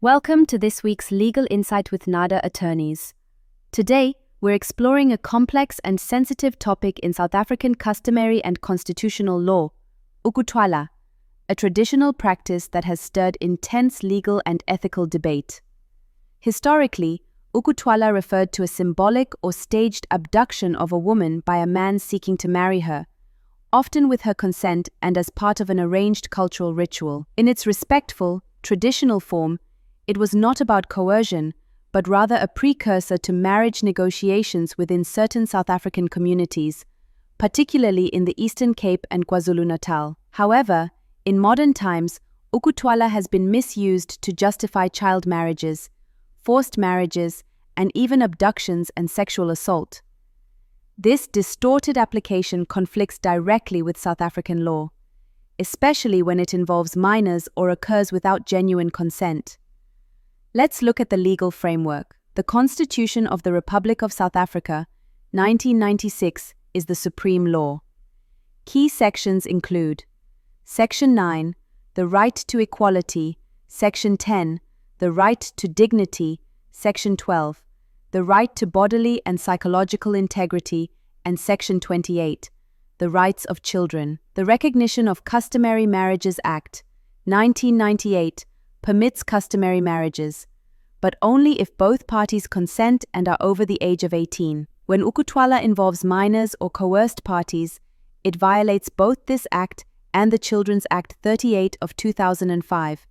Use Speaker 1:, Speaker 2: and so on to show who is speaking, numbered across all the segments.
Speaker 1: Welcome to this week's Legal Insight with NADA Attorneys. Today, we're exploring a complex and sensitive topic in South African customary and constitutional law, Ukuthwala, a traditional practice that has stirred intense legal and ethical debate. Historically, Ukuthwala referred to a symbolic or staged abduction of a woman by a man seeking to marry her, often with her consent and as part of an arranged cultural ritual. In its respectful, traditional form, it was not about coercion, but rather a precursor to marriage negotiations within certain South African communities, particularly in the Eastern Cape and KwaZulu-Natal. However, in modern times, Ukuthwala has been misused to justify child marriages, forced marriages, and even abductions and sexual assault. This distorted application conflicts directly with South African law, especially when it involves minors or occurs without genuine consent. Let's look at the legal framework. The Constitution of the Republic of South Africa, 1996, is the supreme law. Key sections include Section 9, the right to equality, Section 10, the right to dignity, Section 12, the right to bodily and psychological integrity, and Section 28, the rights of children. The Recognition of Customary Marriages Act, 1998, permits customary marriages, but only if both parties consent and are over the age of 18. When Ukuthwala involves minors or coerced parties, it violates both this act and the Children's Act 38 of 2005,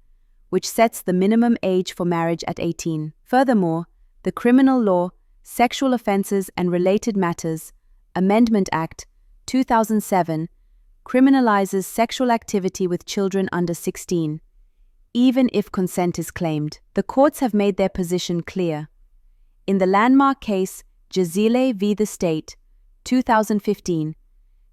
Speaker 1: which sets the minimum age for marriage at 18. Furthermore, the Criminal Law, Sexual Offences and Related Matters, Amendment Act, 2007, criminalizes sexual activity with children under 16, even if consent is claimed. The courts have made their position clear. In the landmark case Jazile v. the State, 2015,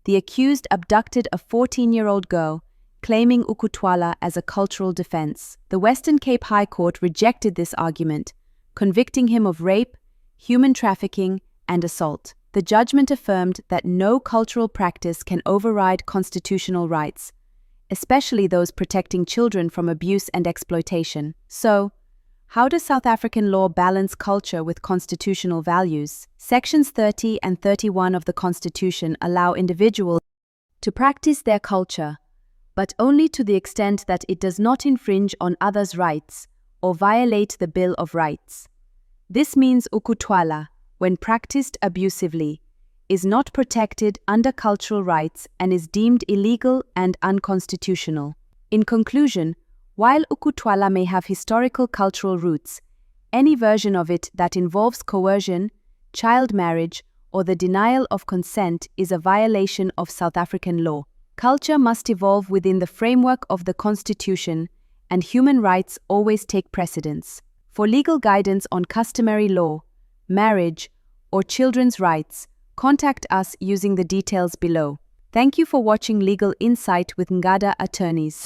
Speaker 1: the accused abducted a 14-year-old girl, claiming Ukuthwala as a cultural defense. The Western Cape High Court rejected this argument, convicting him of rape, human trafficking, and assault. The judgment affirmed that no cultural practice can override constitutional rights, especially those protecting children from abuse and exploitation. So, how does South African law balance culture with constitutional values? Sections 30 and 31 of the Constitution allow individuals to practice their culture, but only to the extent that it does not infringe on others' rights or violate the Bill of Rights. This means Ukuthwala, when practiced abusively, is not protected under cultural rights and is deemed illegal and unconstitutional. In conclusion, while Ukuthwala may have historical cultural roots, any version of it that involves coercion, child marriage, or the denial of consent is a violation of South African law. Culture must evolve within the framework of the Constitution, and human rights always take precedence. For legal guidance on customary law, marriage, or children's rights, contact us using the details below. Thank you for watching Legal Insight with NADA Attorneys.